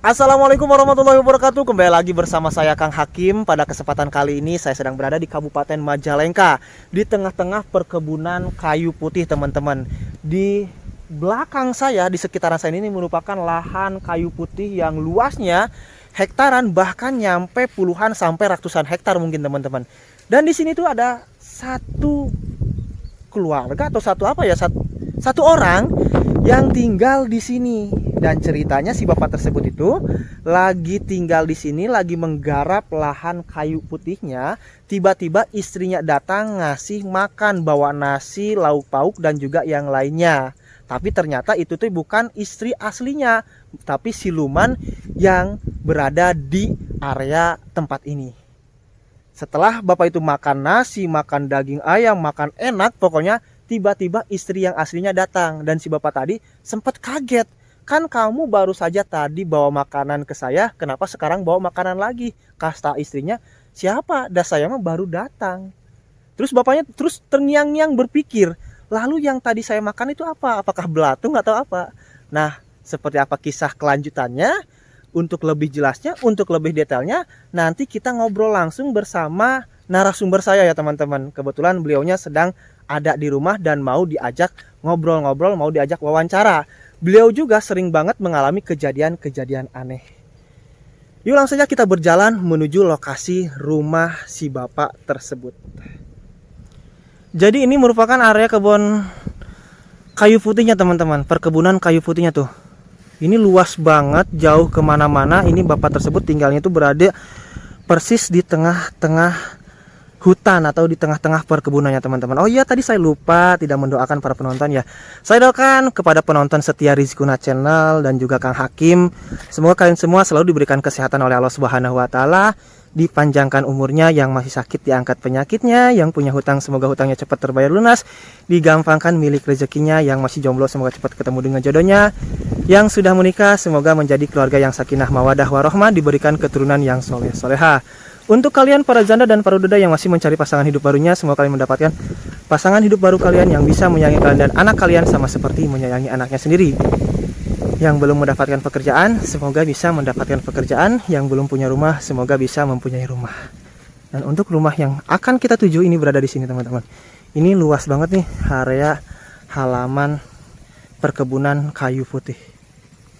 Assalamualaikum warahmatullahi wabarakatuh. Kembali lagi bersama saya Kang Hakim. Pada kesempatan kali ini saya sedang berada di Kabupaten Majalengka, di tengah-tengah perkebunan kayu putih, teman-teman. Di belakang saya, di sekitaran saya ini merupakan lahan kayu putih yang luasnya hektaran, bahkan nyampe puluhan sampai ratusan hektar mungkin, teman-teman. Dan di sini tuh ada satu keluarga atau satu orang yang tinggal di sini. Dan ceritanya si bapak tersebut itu lagi tinggal di sini, lagi menggarap lahan kayu putihnya. Tiba-tiba istrinya datang ngasih makan, bawa nasi, lauk pauk dan juga yang lainnya. Tapi ternyata itu tuh bukan istri aslinya, tapi siluman yang berada di area tempat ini. Setelah bapak itu makan nasi, makan daging ayam, makan enak pokoknya, tiba-tiba istri yang aslinya datang. Dan si bapak tadi sempat kaget. Kan kamu baru saja tadi bawa makanan ke saya, kenapa sekarang bawa makanan lagi? Kata istrinya, siapa? Dan saya mah baru datang. Terus bapaknya terus terngiang-ngiang berpikir, lalu yang tadi saya makan itu apa? Apakah belatung atau apa? Nah, seperti apa kisah kelanjutannya? Untuk lebih jelasnya, untuk lebih detailnya, nanti kita ngobrol langsung bersama narasumber saya ya teman-teman. Kebetulan beliaunya sedang ada di rumah dan mau diajak ngobrol-ngobrol, mau diajak wawancara. Beliau juga sering banget mengalami kejadian-kejadian aneh. Yuk langsung saja kita berjalan menuju lokasi rumah si bapak tersebut. Jadi ini merupakan area kebun kayu putihnya teman-teman. Perkebunan kayu putihnya tuh. Ini luas banget, jauh kemana-mana. Ini bapak tersebut tinggalnya tuh berada persis di tengah-tengah hutan atau di tengah-tengah perkebunannya teman-teman. Oh iya, tadi saya lupa tidak mendoakan para penonton ya. Saya doakan kepada penonton setia Rizkuna Channel dan juga Kang Hakim, semoga kalian semua selalu diberikan kesehatan oleh Allah Subhanahu wa taala, dipanjangkan umurnya, yang masih sakit diangkat penyakitnya, yang punya hutang semoga hutangnya cepat terbayar lunas, digampangkan milik rezekinya, yang masih jomblo semoga cepat ketemu dengan jodohnya, yang sudah menikah semoga menjadi keluarga yang sakinah mawadah warahmah, diberikan keturunan yang soleh soleha. Untuk kalian para janda dan para duda yang masih mencari pasangan hidup barunya, semoga kalian mendapatkan pasangan hidup baru kalian yang bisa menyayangi kalian dan anak kalian sama seperti menyayangi anaknya sendiri. Yang belum mendapatkan pekerjaan, semoga bisa mendapatkan pekerjaan. Yang belum punya rumah, semoga bisa mempunyai rumah. Dan untuk rumah yang akan kita tuju ini berada di sini teman-teman. Ini luas banget nih area halaman perkebunan kayu putih.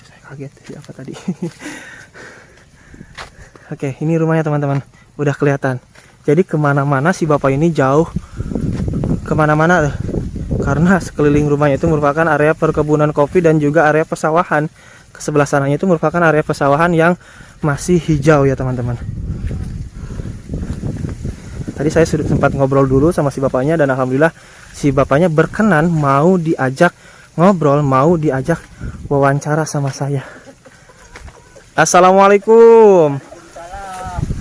Saya kaget siapa tadi. Oke, ini rumahnya teman-teman. Udah kelihatan. Jadi kemana-mana si bapak ini jauh kemana-mana, karena sekeliling rumahnya itu merupakan area perkebunan kopi dan juga area pesawahan. Ke sebelah sananya itu merupakan area pesawahan yang masih hijau ya teman-teman. Tadi saya sudah sempat ngobrol dulu sama si bapaknya dan alhamdulillah si bapaknya berkenan mau diajak ngobrol, mau diajak wawancara sama saya. Assalamualaikum.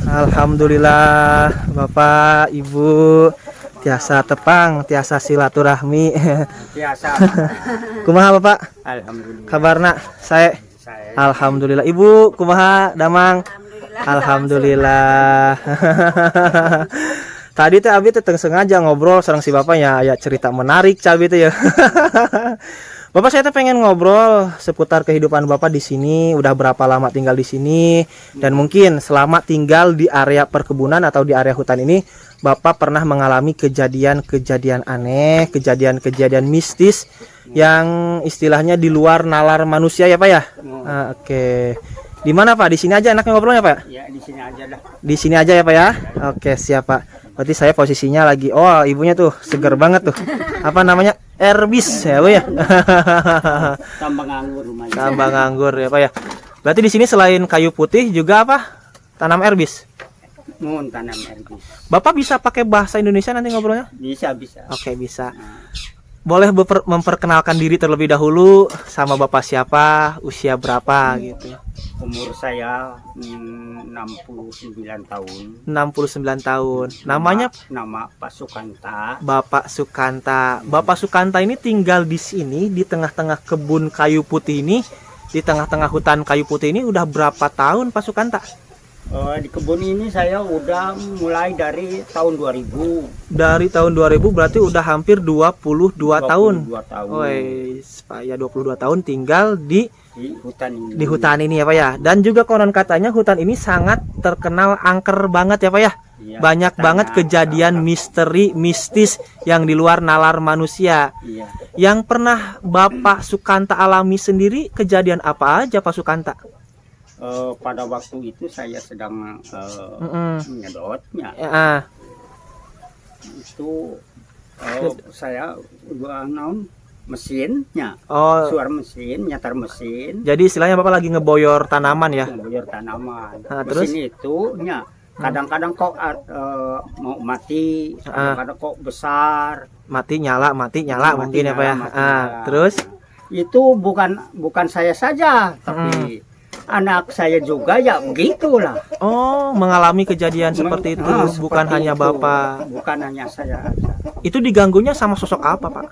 Alhamdulillah, Bapak, Ibu, tiasa tepang, tiasa silaturahmi. Biasa. Kumaha Bapak? Alhamdulillah. Kabarna? Saya. Alhamdulillah. Ibu, kumaha damang? Alhamdulillah. Tadi teh abi teh sengaja ngobrol sareng si bapaknya, aya cerita menarik cabi teh ya. Bapak, saya tuh pengen ngobrol seputar kehidupan Bapak di sini. Udah berapa lama tinggal di sini? Dan mungkin selama tinggal di area perkebunan atau di area hutan ini, Bapak pernah mengalami kejadian-kejadian aneh, kejadian-kejadian mistis yang istilahnya di luar nalar manusia ya Pak ya? Oke. Di mana Pak? Di sini aja enaknya ngobrolnya Pak? Ya, di sini aja dah. Di sini aja ya Pak ya? Oke, siap Pak. Berarti saya posisinya lagi, oh ibunya tuh seger banget tuh. Apa namanya? Erbis ya Bu ya. Tambang anggur rumahnya. Tambang anggur ya Pak ya. Berarti di sini selain kayu putih juga apa? Tanam erbis. Mohon tanam erbis. Bapak bisa pakai bahasa Indonesia nanti ngobrolnya? Bisa, bisa. Oke, bisa. Boleh memperkenalkan diri terlebih dahulu, sama Bapak siapa, usia berapa gitu. Umur saya 69 tahun. 69 tahun. Namanya Nama Pak Sukanta. Bapak Sukanta. Bapak Sukanta ini tinggal di sini di tengah-tengah kebun kayu putih ini, di tengah-tengah hutan kayu putih ini udah berapa tahun Pak Sukanta? Di kebun ini saya udah mulai dari tahun 2000. Dari tahun 2000 berarti udah hampir 22 tahun. 22 tahun. Woi, ya 22 tahun tinggal di Di hutan ini. ya Pak ya. Dan juga konon katanya hutan ini sangat terkenal angker banget ya Pak ya. Iya, Banyak katanya banget kejadian angker. misteri mistis yang di luar nalar manusia. Iya. Yang pernah Bapak Sukanta alami sendiri kejadian apa aja Pak Sukanta? Pada waktu itu saya sedang menyedotnya. Ya, Itu saya udah mesinnya. oh, Suara mesin, nyetar mesin. jadi istilahnya Bapak lagi ngeboyor tanaman ya. Mengguyur tanaman. Nah, terus? Mesin itu kadang-kadang kok mau mati, kadang-kadang kok besar. Mati nyala Mati mungkin ya Pak ya. nyala, mati nyala. Terus Itu bukan saya saja, tapi anak saya juga ya begitulah. oh, mengalami kejadian seperti itu, bukan Seperti hanya itu. Bapak. Bukan hanya saya aja. Itu diganggunya sama sosok apa, Pak?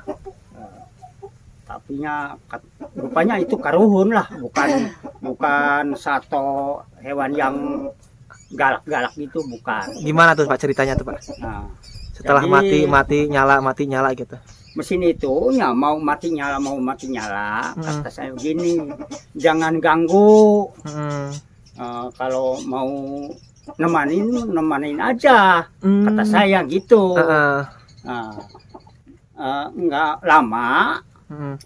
Tapinya rupanya itu karuhun lah, bukan satu hewan yang galak-galak gitu, bukan. Gimana tuh Pak ceritanya tuh, Pak? Nah, Setelah jadi- mati nyala gitu. mesin itu ya mau mati nyala kata saya begini, jangan ganggu. Hmm. Kalau mau nemanin aja, kata saya gitu. Heeh. Nggak lama Hmm.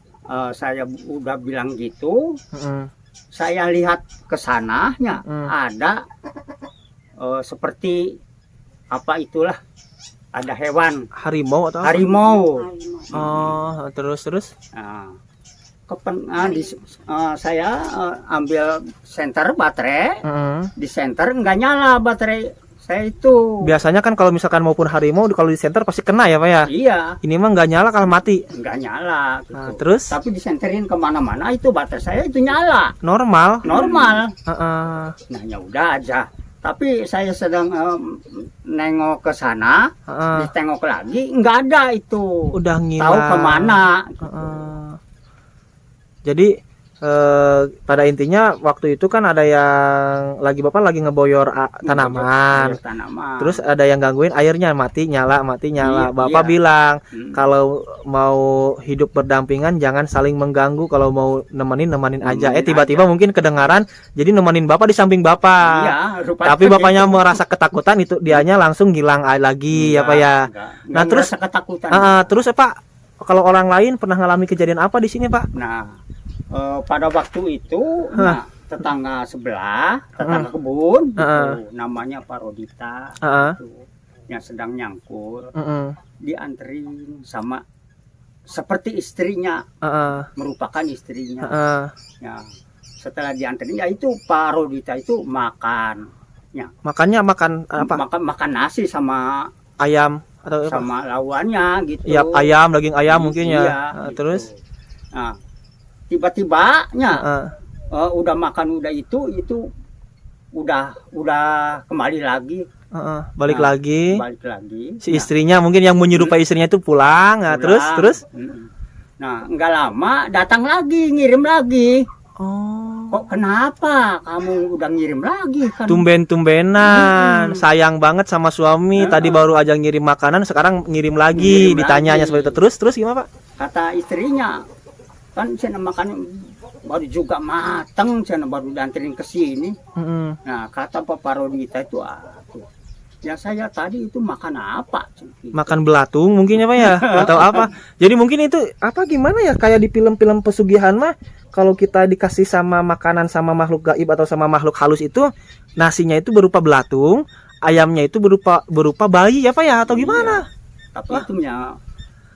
saya udah bilang gitu, Hmm. saya lihat ke sananya ada seperti apa itulah, ada hewan Harimau atau apa? harimau. Oh, terus. Nah, saya ambil senter baterai, Hmm. di senter nggak nyala baterai saya itu. Biasanya kan kalau misalkan maupun harimau kalau di senter pasti kena ya, Pak ya. Iya, Ini mah nggak nyala kalau mati. nggak nyala gitu. Nah, terus Tapi disenterin kemana-mana itu baterai saya itu nyala normal. normal. Heeh. Nah ya udah aja. Tapi saya sedang nengok ke sana, Heeh. ditengok lagi nggak ada itu. Udah ngilang. Tahu kemana? Heeh. Jadi pada intinya waktu itu kan ada yang Bapak lagi ngeboyor tanaman. Tanaman. Terus ada yang gangguin airnya mati nyala. Iya, Bapak iya. bilang Hmm. kalau mau hidup berdampingan jangan saling mengganggu, kalau mau nemenin aja. Nemenin Tiba-tiba aja. mungkin kedengaran jadi nemenin Bapak di samping Bapak. Iya, rupanya Tapi bapaknya gitu. merasa ketakutan itu dianya langsung hilang lagi ya Pak ya. Nah, terus- merasa ketakutan. Terus Pak, kalau orang lain pernah ngalami kejadian apa di sini Pak? Nah, pada waktu itu tetangga sebelah, tetangga kebun, itu, namanya Pak Rodita, Heeh. itu, yang sedang nyangkul, Heeh. dianterin sama seperti istrinya, Heeh. merupakan istrinya. Heeh. Ya, setelah dianterin, ya itu Pak Rodita itu makan, Makannya makan apa? makan nasi sama Ayam atau apa? sama lawannya gitu. Iya, ayam, daging ayam mungkin ya. Iya, gitu. Terus Nah, tiba-tibanya Heeh. udah makan udah itu udah kembali lagi, Heeh. Balik Nah, lagi. balik lagi. Si istrinya mungkin yang menyerupai istrinya itu pulang. Nah, pulang. terus. Nah, nggak lama datang lagi, ngirim lagi. Oh. Kok kenapa kamu udah ngirim lagi kan? Tumben-tumbenan, sayang banget sama suami. Heeh. Tadi baru aja ngirim makanan, sekarang ngirim lagi. Ngirim Ditanyanya lagi. seperti itu. Terus gimana Pak? Kata istrinya, kan saya makan baru juga mateng, saya baru dianterin ke sini. Heeh. Nah, kata Pak Rodita itu, ya saya tadi itu makan apa? Makan belatung mungkin ya Pak ya, atau apa? Jadi mungkin itu apa gimana ya, kayak di film-film pesugihan mah kalau kita dikasih sama makanan sama makhluk gaib atau sama makhluk halus itu nasinya itu berupa belatung, ayamnya itu berupa bayi ya Pak ya, atau gimana? Tapi Wah. itunya,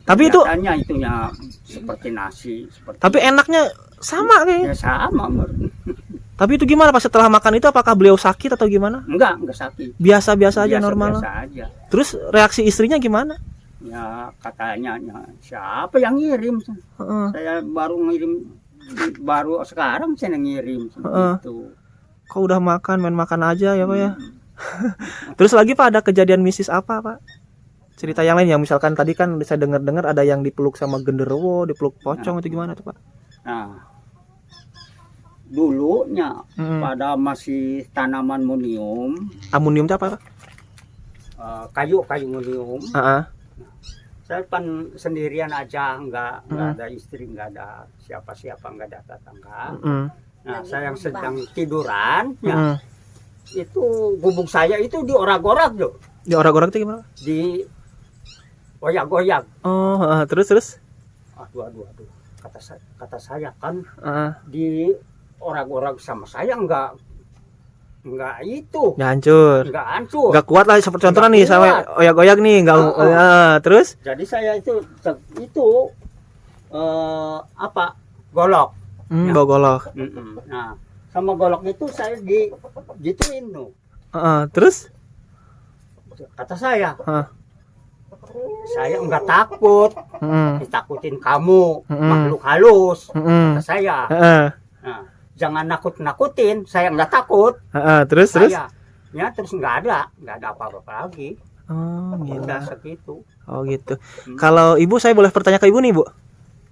Tapi itu kelihatannya itunya seperti nasi, seperti tapi enaknya sama kayaknya. ya sama. Tapi itu gimana Pak setelah makan itu, apakah beliau sakit atau gimana? Enggak sakit. Biasa-biasa aja normal. Biasa aja. Terus reaksi istrinya gimana? Ya katanya siapa yang ngirim? Heeh. Saya baru ngirim, baru sekarang saya ngirim gitu. Kok udah makan, main makan aja ya Pak ya. Terus lagi Pak, ada kejadian mistis apa Pak? Cerita yang lain yang misalkan tadi kan saya dengar-dengar ada yang dipeluk sama genderuwo, dipeluk pocong, itu gimana tuh Pak? Nah, dulunya Mm. pada masih tanaman monium, Amonium itu apa, Pak? kayu monium. Heeh. Saya kan sendirian aja, nggak Mm. ada istri, nggak ada siapa-siapa, nggak ada tetangga. Mm. Nah, saya yang sedang tiduran, ya, Mm. itu gubuk saya itu diorak-orak loh, Di orang-orang itu gimana? di goyak-goyak. Oh, heeh. Terus. Aduh, kata saya kan Heeh. di orang-orang sama saya nggak itu, Ya hancur. nggak hancur. Nggak kuat lah seperti contohnya Nggak nih sampai kuat. oyak-oyak nih nggak terus Jadi saya itu apa, golok. Ya. bawa golok. Nah, sama golok itu saya gituin tuh. Terus Kata saya, Heeh. saya nggak takut, ditakutin kamu, makhluk halus. Kata saya, nah, jangan nakut-nakutin, saya nggak takut. Terus Saya, ya terus nggak ada apa-apa lagi. oh Udah gila. segitu. Oh gitu. Kalau ibu saya boleh bertanya ke ibu nih bu,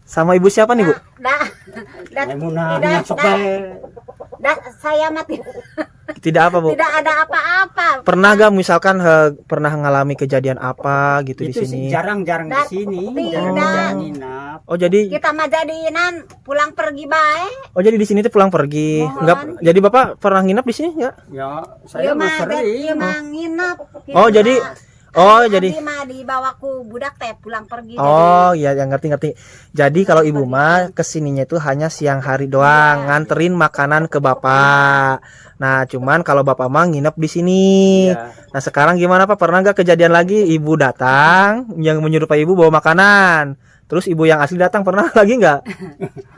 sama ibu siapa nih bu? Maimunah, tidak, sok bae. Saya mati. Tidak apa bu? Tidak ada apa-apa. Pernah gak misalkan pernah mengalami kejadian apa gitu di Itu sini? sih jarang-jarang di sini, Tidak. jarang nginap. Oh jadi Kita mah jadiinan pulang pergi baik. di sini tuh pulang pergi. Mohon. Enggak, jadi bapak pernah nginap di sini enggak? Ya, saya mah sering. Dia mah nginep. Oh, jadi Jadi mah dibawaku budak teh pulang pergi. oh iya yang ngerti. Jadi kalau ibu mah kesininya itu hanya siang hari doang nganterin makanan ke bapak. Nah cuman kalau bapak mah nginep di sini. Ya. Nah sekarang gimana pak? Pernah nggak kejadian lagi ibu datang yang menyerupai ibu bawa makanan? Terus ibu yang asli datang pernah lagi nggak?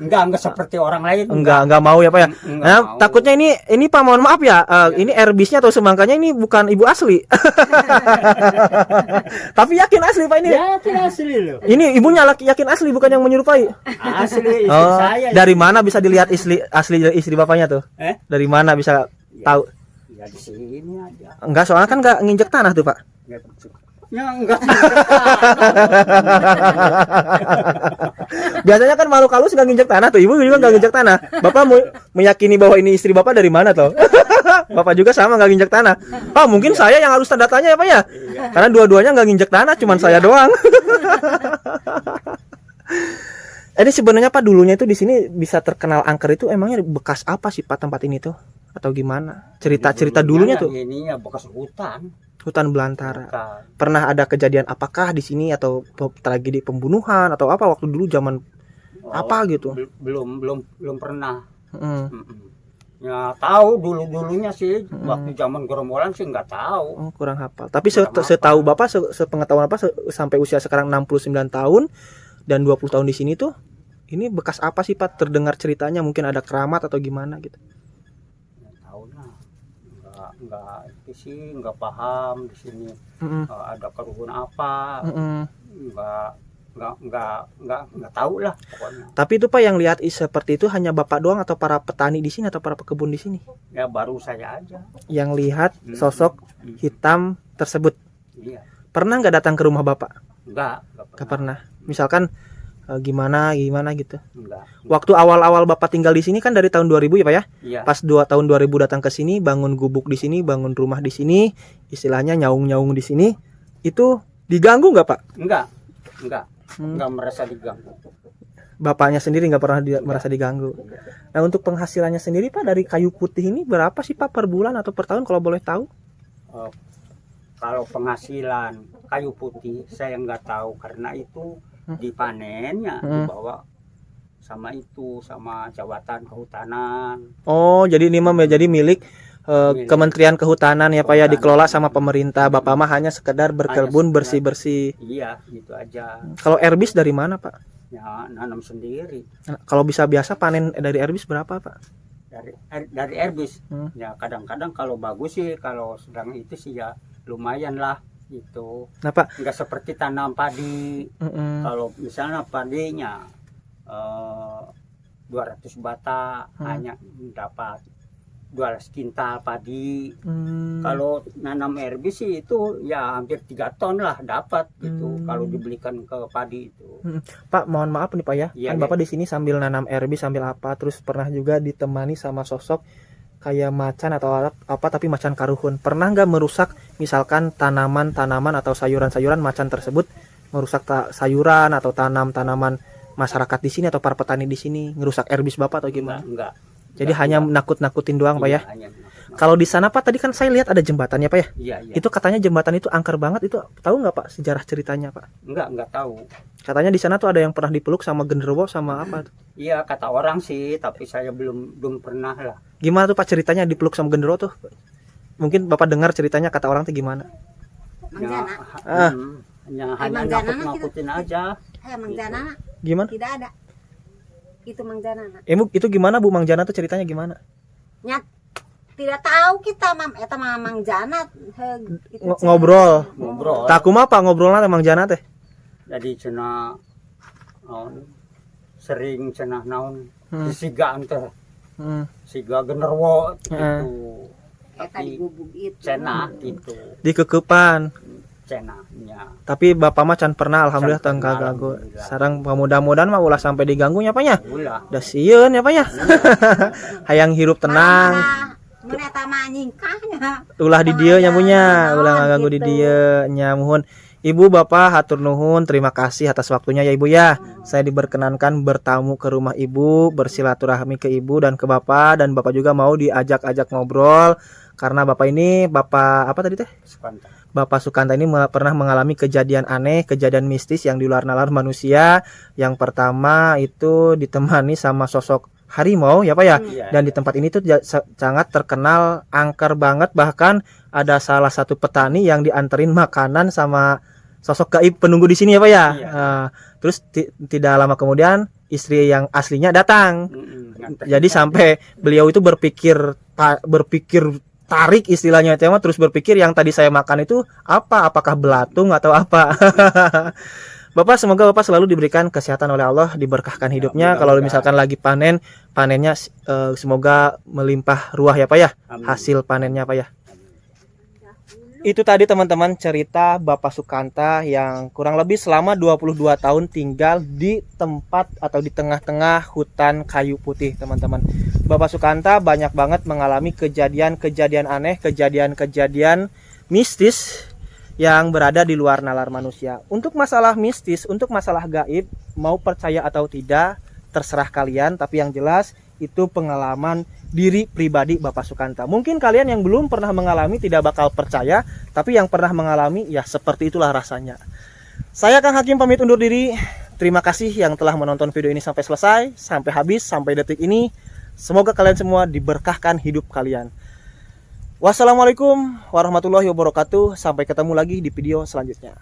Enggak seperti orang lain. Enggak mau ya pak ya. Enggak Nah mau. takutnya ini pak mohon maaf ya. Ini airbisnya atau semangkanya ini bukan ibu asli. Tapi yakin asli pak ini. Ya, itu asli loh. Ini ibunya yakin asli bukan yang menyerupai. Asli istri Oh, saya. dari mana bisa dilihat asli istri bapaknya tuh? Dari mana bisa tahu? Ya di sini aja. Enggak, soalnya kan enggak nginjek tanah tuh, Pak. Ya enggak. Biasanya kan makhluk halus enggak nginjek tanah tuh. Ibu juga enggak nginjek tanah. Bapak meyakini bahwa ini istri Bapak dari mana tuh? Bapak juga sama enggak nginjek tanah. Oh, mungkin saya yang harus tanda tanya ya, Pak ya? Karena dua-duanya enggak nginjek tanah, cuman saya doang. Ini sebenarnya Pak dulunya itu di sini bisa terkenal angker itu emangnya bekas apa sih Pak tempat ini tuh? Atau gimana? Cerita-cerita dulunya tuh. Ini ya bekas hutan. Hutan belantara. Hutan. Pernah ada kejadian apakah di sini atau tragedi pembunuhan atau apa waktu dulu zaman apa gitu? Belum pernah. Mm. Ya tahu dulunya sih waktu zaman gerombolan sih nggak tahu. Oh, kurang hafal. Tapi Kurang setahu Bapak sepengetahuan apa sampai usia sekarang 69 tahun dan 20 tahun di sini tuh ini bekas apa sih Pak? Terdengar ceritanya mungkin ada keramat atau gimana gitu. Tahu lah. Nggak itu sih nggak paham di sini. Ada kerugian apa? Nggak tahu lah pokoknya. Tapi itu Pak yang lihat seperti itu hanya Bapak doang atau para petani di sini atau para pekebun di sini? Ya baru saya aja. Yang lihat sosok hitam tersebut. Iya. Pernah nggak datang ke rumah Bapak? Nggak Nggak pernah. Misalkan gimana gitu. Enggak. Waktu awal-awal Bapak tinggal di sini kan dari tahun 2000 ya Pak ya? Iya. Pas 2 tahun 2000 datang ke sini, bangun gubuk di sini, bangun rumah di sini, istilahnya nyaung-nyaung di sini, itu diganggu nggak Pak? Enggak. Enggak merasa diganggu. Bapaknya sendiri nggak pernah merasa diganggu. Nah untuk penghasilannya sendiri Pak dari kayu putih ini berapa sih Pak per bulan atau per tahun kalau boleh tahu? Kalau penghasilan kayu putih saya nggak tahu karena itu dipanennya dibawa sama jabatan kehutanan. Oh jadi ini mah jadi milik Kementerian Kehutanan ya Pak ya, dikelola sama pemerintah. Bapak mah hanya sekedar berkebun bersih-bersih. Iya gitu aja. Kalau erbis dari mana Pak? Ya nanam sendiri. Nah, kalau bisa biasa panen dari erbis berapa Pak? Dari erbis. Ya kadang-kadang kalau bagus sih, kalau sedang itu sih ya lumayan lah gitu. Nah Pak, nggak seperti tanam padi. Kalau misalnya padinya 200 bata hanya dapat 12 kintal padi. Hmm. Kalau nanam herbis sih itu ya hampir 3 ton lah dapat gitu Hmm. kalau dibelikan ke padi itu. Pak, mohon maaf nih Pak ya. Iya, Kan iya. Bapak di sini sambil nanam herbis sambil apa, terus pernah juga ditemani sama sosok kayak macan atau apa tapi macan karuhun. Pernah nggak merusak misalkan tanaman-tanaman atau sayuran-sayuran macan tersebut merusak sayuran atau tanaman masyarakat di sini atau para petani di sini, ngerusak herbis Bapak atau gimana? Enggak. Jadi hanya nakut-nakutin doang Pak ya. Iya, hanya nakut-nakut. Kalau di sana Pak tadi kan saya lihat ada jembatannya Pak ya. Iya, iya. Itu katanya jembatan itu angker banget, itu tahu nggak Pak sejarah ceritanya Pak? Enggak tahu. Katanya di sana tuh ada yang pernah dipeluk sama genderuwo sama apa tuh? Iya, kata orang sih, tapi saya belum pernah lah. Gimana tuh Pak ceritanya dipeluk sama genderuwo tuh? Mungkin Bapak dengar ceritanya kata orang tuh gimana? Mang Jana. Hanya Mang Jana nakut-nakutin aja. Mang Jana Gimana? tidak ada. Itu Mang Jana. Itu gimana Bu Mang Jana tuh ceritanya gimana? Nyat tidak tahu kita eta Mang Jana itu Ngobrol. Ngobrol. Tak kumaha Pak ngobrolnya teh Mang Jana teh? Jadi cenah sering cenah naon Hmm. disigaan teh. Hmm. Siga genderuwo Heeh. gitu. eta Tapi digubuk itu. cenah gitu. Dikekepan. Cenahnya. Tapi Bapak mah can pernah alhamdulillah Can tengka pernah, ganggu. alhamdulillah. Sarang mudah-mudahan mah ulah sampai diganggunya Pak nya. Ulah. Da sieun ya Pak ya. Hayang hirup tenang. Mun eta mah nyingkahnya. Ulah di dieu nya punya, ulah ngaganggu di Gitu. dieu nya mohon. Ibu Bapak hatur nuhun, terima kasih atas waktunya ya Ibu ya. Saya diperkenankan bertamu ke rumah Ibu, bersilaturahmi ke Ibu dan ke Bapak, dan Bapak juga mau diajak-ajak ngobrol karena Bapak ini Bapak apa tadi teh? Sukanta. Bapak Sukanta ini pernah mengalami kejadian aneh, kejadian mistis yang di luar nalar manusia. Yang pertama itu ditemani sama sosok harimau ya Pak ya. Iya. Dan di tempat ini tuh sangat terkenal angker banget, bahkan ada salah satu petani yang dianterin makanan sama sosok gaib penunggu di sini ya Pak ya. Iya. Terus tidak lama kemudian istri yang aslinya datang. Nganter. Jadi sampai beliau itu berpikir tarik istilahnya tema, terus berpikir yang tadi saya makan itu apa, apakah belatung atau apa. Bapak, semoga Bapak selalu diberikan kesehatan oleh Allah, diberkahkan hidupnya. Kalau misalkan lagi panennya semoga melimpah ruah ya Pak ya, Amin. hasil panennya Pak ya. Itu tadi teman-teman cerita Bapak Sukanta yang kurang lebih selama 22 tahun tinggal di tempat atau di tengah-tengah hutan kayu putih teman-teman. Bapak Sukanta banyak banget mengalami kejadian-kejadian aneh, kejadian-kejadian mistis yang berada di luar nalar manusia. Untuk masalah mistis, untuk masalah gaib, mau percaya atau tidak terserah kalian, tapi yang jelas itu pengalaman diri pribadi Bapak Sukanta. Mungkin kalian yang belum pernah mengalami tidak bakal percaya, tapi yang pernah mengalami ya seperti itulah rasanya. Saya Kang Hakim pamit undur diri. Terima kasih yang telah menonton video ini sampai selesai, sampai habis, sampai detik ini. Semoga kalian semua diberkahkan hidup kalian. Wassalamualaikum warahmatullahi wabarakatuh. Sampai ketemu lagi di video selanjutnya.